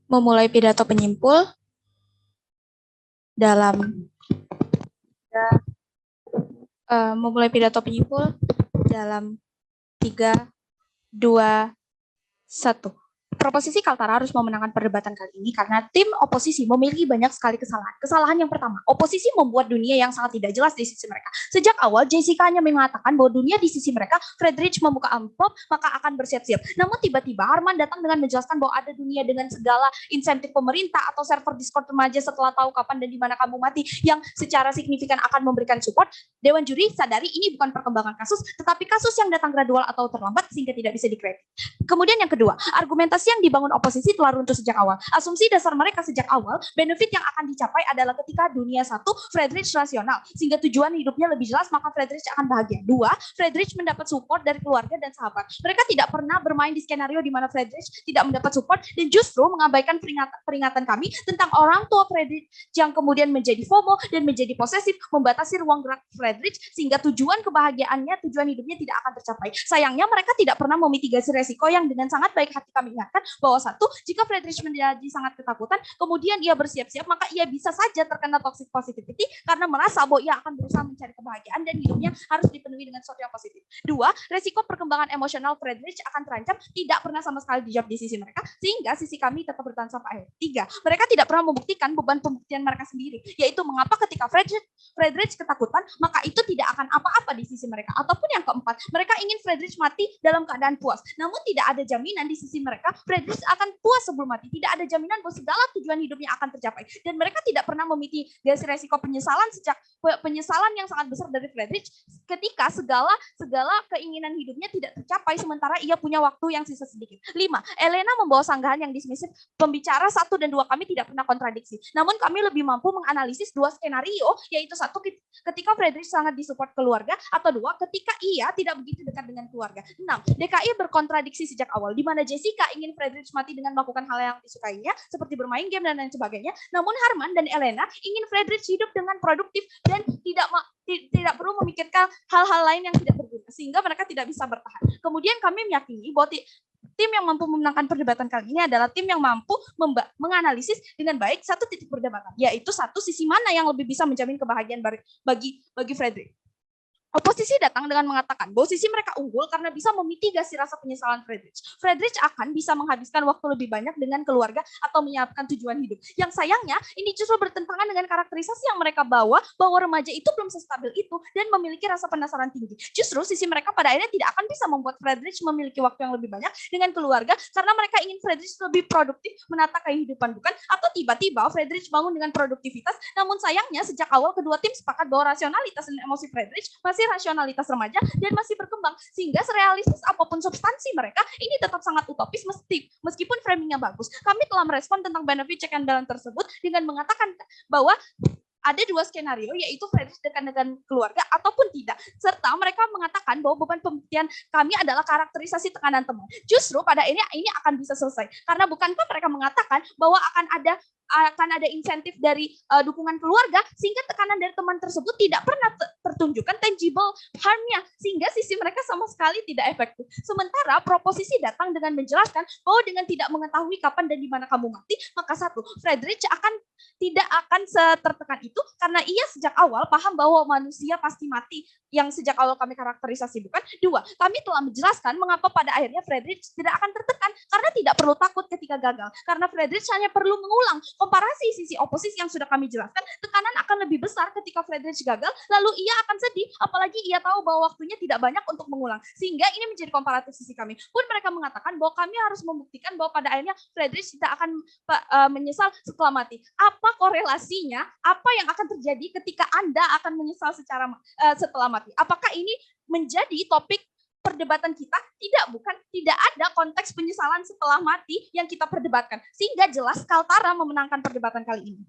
memulai pidato penyimpul dalam dalam 3, 2, 1. Proposisi Kaltara harus memenangkan perdebatan kali ini karena tim oposisi memiliki banyak sekali kesalahan. Kesalahan yang pertama, oposisi membuat dunia yang sangat tidak jelas di sisi mereka. Sejak awal, Jessica hanya mengatakan bahwa dunia di sisi mereka, Friedrich membuka amplop, maka akan bersiap-siap. Namun tiba-tiba Harman datang dengan menjelaskan bahwa ada dunia dengan segala insentif pemerintah atau server Discord remaja setelah tahu kapan dan di mana kamu mati yang secara signifikan akan memberikan support. Dewan juri sadari ini bukan perkembangan kasus, tetapi kasus yang datang gradual atau terlambat sehingga tidak bisa dikredit. Kemudian yang kedua, argumentasi yang dibangun oposisi telah runtuh sejak awal. Asumsi dasar mereka sejak awal, benefit yang akan dicapai adalah ketika dunia satu, Friedrich rasional, sehingga tujuan hidupnya lebih jelas, maka Friedrich akan bahagia. Dua, Friedrich mendapat support dari keluarga dan sahabat. Mereka tidak pernah bermain di skenario di mana Friedrich tidak mendapat support dan justru mengabaikan peringatan kami tentang orang tua Friedrich yang kemudian menjadi FOMO dan menjadi posesif, membatasi ruang gerak Friedrich sehingga tujuan kebahagiaannya, tujuan hidupnya tidak akan tercapai. Sayangnya mereka tidak pernah memitigasi resiko yang dengan sangat baik hati kami ingatkan bahwa satu, jika Friedrich menjadi sangat ketakutan, kemudian ia bersiap-siap, maka ia bisa saja terkena toxic positivity karena merasa bahwa ia akan berusaha mencari kebahagiaan dan hidupnya harus dipenuhi dengan sesuatu yang positif. Dua, resiko perkembangan emosional Friedrich akan terancam tidak pernah sama sekali dijawab di sisi mereka, sehingga sisi kami tetap bertahan sampai akhir. Tiga, mereka tidak pernah membuktikan beban pembuktian mereka sendiri, yaitu mengapa ketika Friedrich ketakutan, maka itu tidak akan apa-apa di sisi mereka. Ataupun yang keempat, mereka ingin Friedrich mati dalam keadaan puas, namun tidak ada jaminan di sisi mereka Friedrich akan puas sebelum mati. Tidak ada jaminan bahwa segala tujuan hidupnya akan tercapai. Dan mereka tidak pernah memitigasi resiko penyesalan penyesalan yang sangat besar dari Friedrich ketika segala keinginan hidupnya tidak tercapai sementara ia punya waktu yang sisa sedikit. 5. Elena membawa sanggahan yang dismisif. Pembicara 1 dan 2 kami tidak pernah kontradiksi. Namun kami lebih mampu menganalisis dua skenario, yaitu satu ketika Friedrich sangat disupport keluarga, atau dua ketika ia tidak begitu dekat dengan keluarga. 6. DKI berkontradiksi sejak awal, di mana Jessica ingin Friedrich mati dengan melakukan hal yang disukainya, seperti bermain game dan lain sebagainya. Namun Harman dan Elena ingin Friedrich hidup dengan produktif dan tidak perlu memikirkan hal-hal lain yang tidak berguna, sehingga mereka tidak bisa bertahan. Kemudian kami meyakini bahwa tim yang mampu memenangkan perdebatan kali ini adalah tim yang mampu menganalisis dengan baik satu titik perdebatan, yaitu satu sisi mana yang lebih bisa menjamin kebahagiaan bagi Friedrich. Oposisi datang dengan mengatakan bahwa sisi mereka unggul karena bisa memitigasi rasa penyesalan Friedrich. Friedrich akan bisa menghabiskan waktu lebih banyak dengan keluarga atau menyiapkan tujuan hidup. Yang sayangnya, ini justru bertentangan dengan karakterisasi yang mereka bawa bahwa remaja itu belum sestabil itu dan memiliki rasa penasaran tinggi. Justru sisi mereka pada akhirnya tidak akan bisa membuat Friedrich memiliki waktu yang lebih banyak dengan keluarga karena mereka ingin Friedrich lebih produktif menata kehidupan, bukan? Atau tiba-tiba Friedrich bangun dengan produktivitas, namun sayangnya sejak awal kedua tim sepakat bahwa rasionalitas dan emosi Friedrich masih rasionalitas remaja dan masih berkembang, sehingga serealistis apapun substansi mereka ini tetap sangat utopis meskipun framingnya bagus. Kami telah merespon tentang benefit check and balance tersebut dengan mengatakan bahwa ada dua skenario, yaitu Friedrich dekat dengan keluarga ataupun tidak, serta mereka mengatakan bahwa beban pembuktian kami adalah karakterisasi tekanan teman. Justru pada ini akan bisa selesai karena bukankah mereka mengatakan bahwa akan ada insentif dari dukungan keluarga sehingga tekanan dari teman tersebut tidak pernah tertunjukkan tangible harm-nya sehingga sisi mereka sama sekali tidak efektif. Sementara proposisi datang dengan menjelaskan bahwa dengan tidak mengetahui kapan dan di mana kamu mati, maka satu, Friedrich tidak akan setertekan itu karena ia sejak awal paham bahwa manusia pasti mati yang sejak awal kami karakterisasi, bukan? Dua, kami telah menjelaskan mengapa pada akhirnya Friedrich tidak akan tertekan karena tidak perlu takut ketika gagal, karena Friedrich hanya perlu mengulang komparasi sisi oposisi yang sudah kami jelaskan. Tekanan akan lebih besar ketika Friedrich gagal, lalu ia akan sedih, apalagi ia tahu bahwa waktunya tidak banyak untuk mengulang, sehingga ini menjadi komparatif sisi kami. Pun mereka mengatakan bahwa kami harus membuktikan bahwa pada akhirnya Friedrich tidak akan menyesal setelah mati. Apa korelasinya? Apa yang akan terjadi ketika Anda akan menyesal setelah mati? Apakah ini menjadi topik perdebatan kita? Tidak ada konteks penyesalan setelah mati yang kita perdebatkan, sehingga jelas Kaltara memenangkan perdebatan kali ini.